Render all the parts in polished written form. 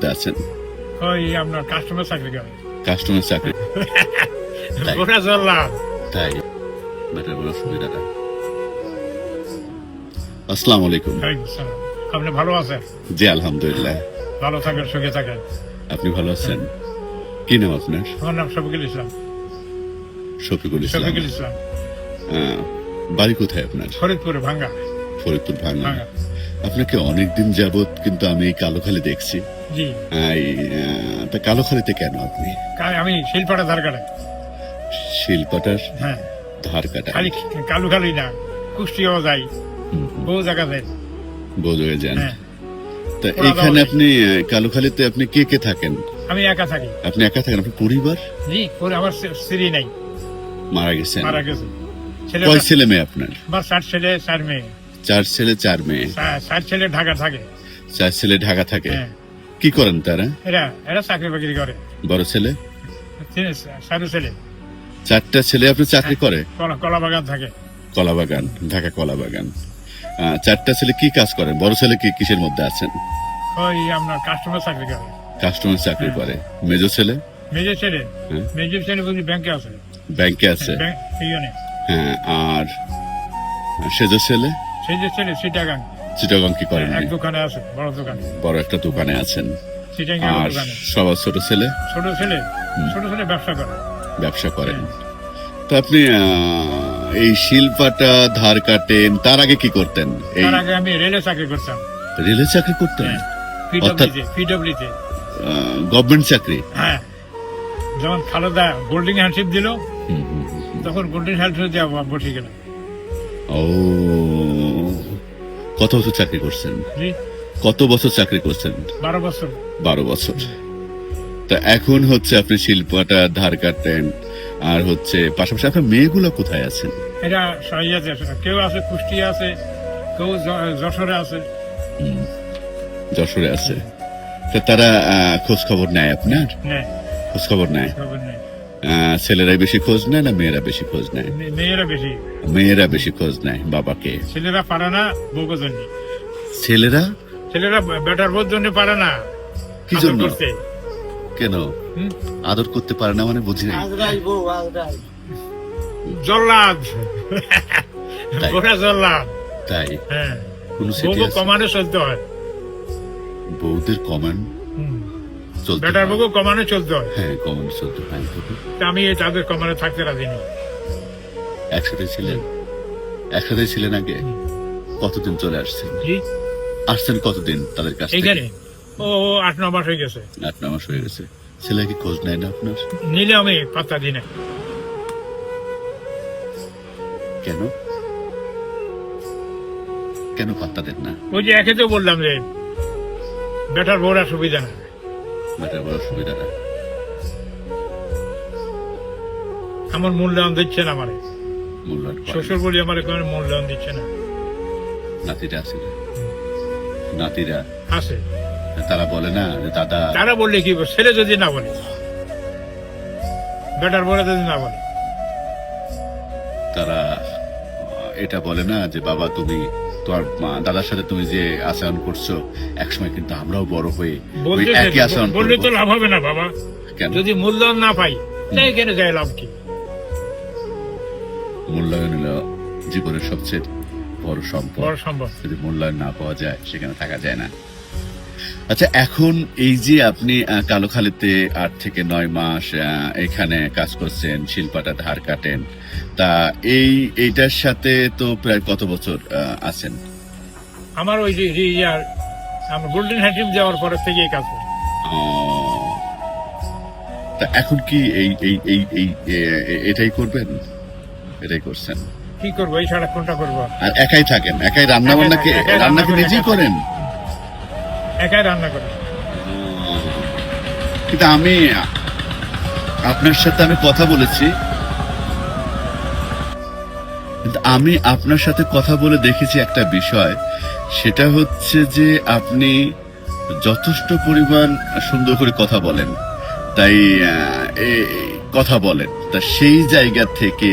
মধ্যে আছেন? ওই আপনার কাস্টমার চাকরি করে। কাস্টমার চাকরি। তাই? ওটা চললাম। তাই বেটার বড় সুবিধাটা। আসসালামু আলাইকুম। আপনি ভালো আছেন? জি আলহামদুলিল্লাহ। ভালো থাকেন, সুখে থাকেন। আপনি ভালো আছেন? কি নাম আপনার? আমার নাম শফিকুল ইসলাম। শফিকুল ইসলাম। শফিকুল ইসলাম। বাড়ি কোথায় আপনার? ফরিদপুরে, ভাঙ্গা। ফরিদপুর ভাঙ্গা। ভাঙ্গা। আপনাকে অনেকদিন যাবত কিন্তু আমি এই কালোখালী দেখছি। জি। তা কালোখালীতে কেন আপনি? আমি শিলপাটা ধার কাটে। শিলপাটার হ্যাঁ, ধার কাটা? খালি কালু খালি না, কুষ্টিয়াও যাই, বহু জায়গা যাই। বোঝ হয়ে যান। হ্যাঁ। তা ওরা এখানে যাওয়া আপনি কালোখালীতে আপনি কে কে থাকেন? আমি একা থাকি। আপনি একা থাকেন? আপনার পরিবার? জি, পরে আমার স্ত্রী নাই, মারা গেছেন? মারা গেছে। কয় ছেলে মেয়ে আপনার? আমার 4 ছেলে 4 মেয়ে। 4 ছেলে 4 মেয়ে। 4 ছেলে ঢাকা থাকে। 4 ছেলে ঢাকা থাকে। হ্যাঁ। কি করেন তারা? এরা চাকরি বাকরি করে। বড় ছেলে? 4 ছেলে। 4টা ছেলে আপনি চাকরি করে? কলা বাগান থাকে। কলা বাগান, ঢাকা কলা বাগান। 4টা ছেলে কি কাজ করেন? বড় ছেলে কি কিসের মধ্যে আছেন? ওই আপনার কাস্টমার চাকরি করে। কাস্টমার চাকরি করে। মেজো ছেলে? মেজর ছেলে, হ্যাঁ। মেজর ছেলে বুঝি ব্যাংকে আছে। ব্যাংকে আছে। ইউনে। হ্যাঁ, আর সেজো ছেলে? সেই যে ছেলে চিটাগাং। চিটাগং কি করেন? এক দোকানে আছে, বড় দোকানে। বড় একটা দোকানে আছেন। চিটাগাং আর দোকানে। সবার ছোট ছেলে? ছোট ছেলে ব্যবসা করে। ব্যবসা করেন। তো আপনি এই শিলপাটা ধার কাটেন, তার আগে কি করতেন? এই তার আগে আমি রেলে চাকরি করতাম। রেলে চাকরি করতেন? পিডব্লিউতে। গভর্নমেন্ট চাকরি? হ্যাঁ, যখন খালেদা গোল্ডিং হ্যান্ডশিপ দিল, তখন গোল্ডিং হ্যান্ডশিপ দিয়ে বসে গেল। ও, কত বছর চাকরি করছেন? জি, কত বছর চাকরি করছেন? 12 বছর। 12 বছর। তা এখন হচ্ছে আপনি শিল্পটা ধার কাটেন, আর হচ্ছে পাশাপাশি আপনার মেয়েগুলো কোথায় আছেন? এটা সহিয়াতে আছে, কেউ আছে কুষ্টিয়া আছে, কেউ যশোরে আছে। যশোরে আছে। তা তারা খোঁজ খবর নেয় আপনার? নেয়। খোঁজ খবর নেয়? খবর নেই। ছেলেরাই বেশি খোঁজ নেয় না মেয়েরা বেশি খোঁজ নেয়? মেয়েরা বেশি। মেয়েরা বেশি খোঁজ নেয় বাবাকে। ছেলেরা পারে না বউকে জন্য। ছেলেরা বেটার বউর জন্য পারে না। কি জন্য? কেন আদর করতে পারে না মানে বুঝি নাই। জল্লাদ। তাই? ওরা জল্লাদ। তাই? হ্যাঁ, কোন সিটি বউকে আছে? কমানো চলতে হয়। বউদের কমান চলতে বেটার হয়। বউকে কমানো চলতে হয়। হ্যাঁ, কমান চলতে হয়। তা আমি তাদের কমানো থাকতে রাজি নেই। একসাথে ছিলেন আগে? কতদিন চলে আসছেন? জি, আসছেন কতদিন তাদের কাছ থেকে? এইখানে ও 8-9 মাস হয়ে গেছে। 8-9 মাস হয়ে গেছে। ছেলে কি খোঁজ নেয় না আপনার? নিলে আমি পাত্তা দিই না। কেন কেন পাত্তা দেন না? ওই যে একে তো বললাম যে বেটার বউরা সুবিধা না। বেটার বড় সুবিধা না। আমার মূল্যায়ন দিচ্ছে না। আমার মূল্যায়ন করে না। শ্বশুর বলি আমার কোনো মূল্যায়ন দিচ্ছে না। নাতিরা আছে? নাতিরা আছে, তারা বলে না যে দাদা? তারা বললে কি বলে? ছেলে যদি না বলে, বেটার বউরা যদি না বলে, তারা এটা বলে না যে বাবা তুমি তোমার দাদার সাথে তুমি যে আচরণ করছো, একসময় কিন্তু আমরাও বড় হয়ে ওই একই আচরণ বললে তো করব। লাভ হবে না বাবা। কেন? যদি মূল্যায়ন না পাই, তাই এখানে যায় লাভ কি? মূল্যায়ন হলো জীবনের সবচেয়ে বড় সম্পদ। বড় সম্ভব। যদি মূল্যায়ন না পাওয়া যায় সেখানে থাকা যায় না। আচ্ছা, এখন এই যে আপনি কালোখালীতে 8 থেকে 9 মাস এখানে কাজ করছেন, শিল্পাটা ধার কাটেন, তা এইটার সাথে তো প্রায় কত বছর আছেন? আমার ওই যে আমার গোল্ডেন হ্যান্ডশিপ দেওয়ার পরের থেকে এই কাজ করি। তা এখন কি এই এই এই এই এটাই করবেন? এটাই করছেন? কি করবো? এই ছাড়া কোনটা করবো? আর একাই থাকেন? একাই রান্না বান্না কি একাই রান্না কি রান্না নিজেই করি। করেন? একাই রান্না করি। কিন্তু আমি আপনার সাথে কথা বলেছি, কিন্তু আমি আপনার সাথে কথা বলে দেখেছি একটা বিষয়, সেটা হচ্ছে যে আপনি যথেষ্ট পরিমাণ সুন্দর করে কথা বলেন। তাই কথা বলেন, তা সেই জায়গা থেকে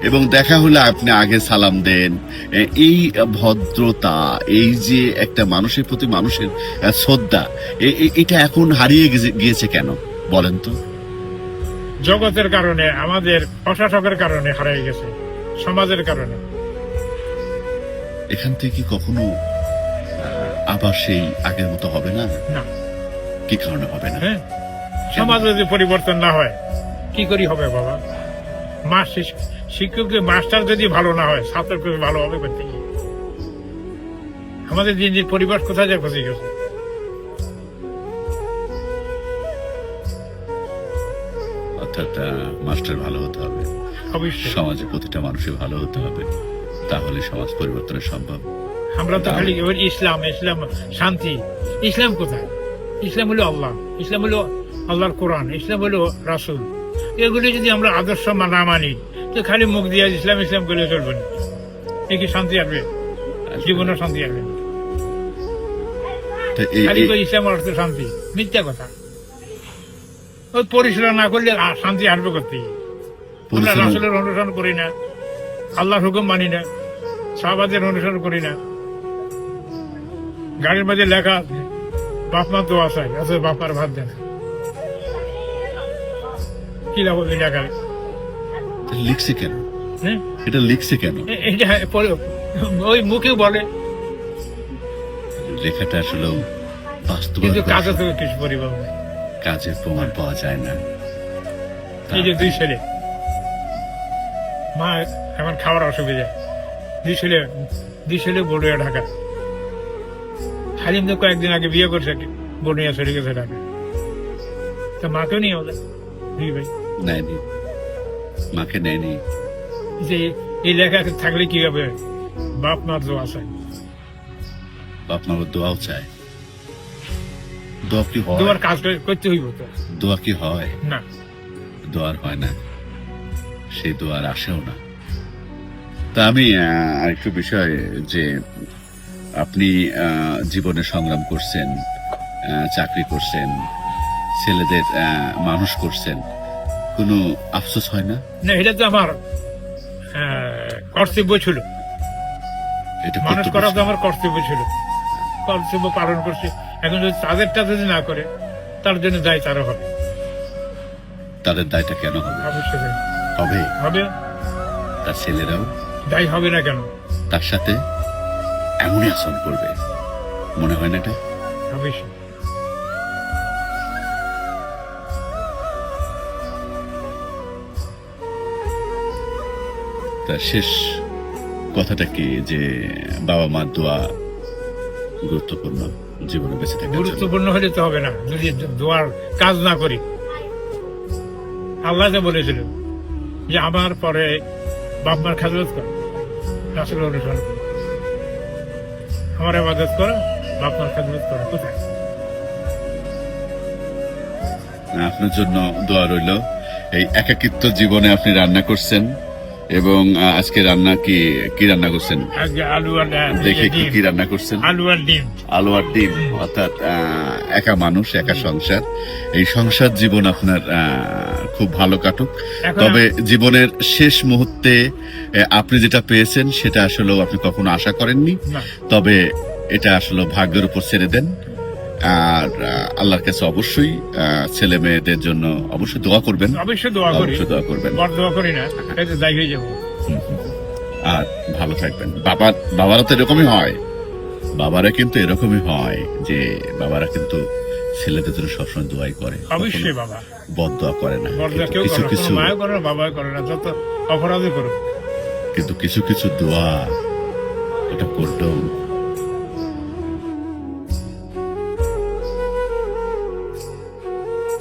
এবং দেখা হলে আপনি আগে সালাম দেন, এই ভদ্রতা, এই যে একটা মানুষের প্রতি মানুষের শ্রদ্ধা, এটা এখন হারিয়ে গিয়েছে কেন বলেন তো? জগতের কারণে, আমাদের প্রশাসকের কারণে হারিয়ে গেছে, সমাজের কারণে। এখান থেকে কি কখনো আবার সেই আগের মতো হবে না? না। কি কারণে হবে না? হ্যাঁ, সমাজ যদি পরিবর্তন না হয় কি করি হবে বাবা? শিক্ষক মাস্টার যদি ভালো না হয়, ছাত্র ভালো হবে করতে গিয়ে। আমাদের দিন দিন পরিবার কোথায় যায় ফসে গেছে। অর্থাৎ মাস্টার ভালো হতে হবে, অবশ্যই সমাজে প্রতিটা মানুষের ভালো হতে হবে, তাহলে সমাজ পরিবর্তন সম্ভব। আমরা তো খালি ইসলাম ইসলাম শান্তি, ইসলাম কোথায়? ইসলাম হলো আল্লাহ, ইসলাম হলো আল্লাহর কোরআন, ইসলাম হলো রাসূল। এগুলি যদি আমরা আদর্শ না মানি, তো খালি মুখ দিয়ে ইসলাম ইসলাম করে চলবে না। এ কি শান্তি আসবে? জীবনে শান্তি আসবে না। খালি ইসলাম অর্থ শান্তি, মিথ্যা কথা। ওই পরিচালনা না করলে শান্তি আসবে করতে। আমরা রাসূলের অনুসরণ করি না, আল্লাহর হুকুম মানি না, সাহাবাদের অনুসরণ করি না। গাড়ির মধ্যে লেখা বাপ মা দোয়া চাই, আছে বাপ মার ভাত দেন, কি লাভ হবে লেখা? লিখছে কেন? হ্যাঁ, এটা লিখছে কেন? এটা ওই মুখে বলে, লেখাটা আসলে বাস্তব, কিন্তু কাজে তো কিছু পরিবর্তন নেই। কাজের প্রমাণ পাওয়া যায় না। এই যে দুই ছেলে, মা এখন খাওয়ার অসুবিধা, দুই ছেলে বড়ুয়া ঢাকা। হালিম তো কয়েকদিন আগে বিয়ে করছে, বড়ুয়া চলে গেছে ঢাকা। তো মাকেও নিয়ে হলে দুই ভাই নেয়নি, মাকে নেয়নি। যে এই লেখা থাকলে কি হবে? বাপ মার দোয়া চাই, বাপ মার দোয়াও চায়। দোয়া কি হয়? দোয়ার কাজ করতে হইব তো। দোয়া কি হয়? না, দোয়ার হয় না, সেই দোয়ার আসেও না। তা আমি আরেকটু বিষয়, যে আপনি জীবনে সংগ্রাম করছেন, চাকরি করছেন, ছেলেদের মানুষ করছেন, কোনো আফসোস হয় না? না, এটা তো আমার কর্তব্য ছিল। এটা মানুষ কর্তব্য করা তো ছিল। আমার কর্তব্য ছিল, কর্তব্য পালন করছি। এখন যদি তাদেরটা যদি না করে, তার জন্য দায় তারও হবে। তাদের দায়টা কেন হবে? অবশ্যই হবে। হবে, তার ছেলেরাও দায় হবে না কেন? তার সাথে এমনই আচরণ করবে, মনে হয় না এটা? অবশ্যই। তার শেষ কথাটা কি, যে বাবা মার দোয়া গুরুত্বপূর্ণ জীবনে বেঁচে থাকার জন্য? গুরুত্বপূর্ণ হলে তো হবে না যদি দোয়ার কাজ না করি। আল্লাহ যে বলেছিল যে আমার পরে বাপ মার খেদমত করো, রাসূলের অনুসরণ করো, আমার ইবাদত করো, বাপ মার খেদমত করো। কোথায়? আপনার জন্য দোয়া রইল। এই একাকিত্ব জীবনে আপনি রান্না করছেন, এবং আজকে রান্না কি রান্না করছেন? আজকে আলু আর দেখে ডিম, কি রান্না করছেন? আলু আর ডিম। আলু আর ডিম। অর্থাৎ একা মানুষ, একা সংসার। এই সংসার জীবন আপনার খুব ভালো কাটুক। এখন তবে জীবনের শেষ মুহূর্তে আপনি যেটা পেয়েছেন সেটা আসলে আপনি কখনো আশা করেননি। না, তবে এটা আসলে ভাগ্যের উপর ছেড়ে দেন। আর আল্লাহর কাছে অবশ্যই ছেলে মেয়েদের জন্য অবশ্যই দোয়া করবেন। অবশ্যই দোয়া করি, অবশ্যই দোয়া করবেন। বড় দোয়া করি না, এতে দায়ী হয়ে যাবো। আর ভালো থাকবেন। বাবারা তো এরকমই হয়, বাবারা কিন্তু এরকমই হয় যে বাবারা কিন্তু ছেলেদের জন্য সবসময় দোয়াই করে, অবশ্যই বাবা বদ দোয়া করে না। বড় দোয়া কেউ কিছু করে না, কিছু কোনো মাও করে না, বাবাও করে না, যত অপরাধই করুক। কিন্তু কিছু কিছু দোয়া ওটা করলেও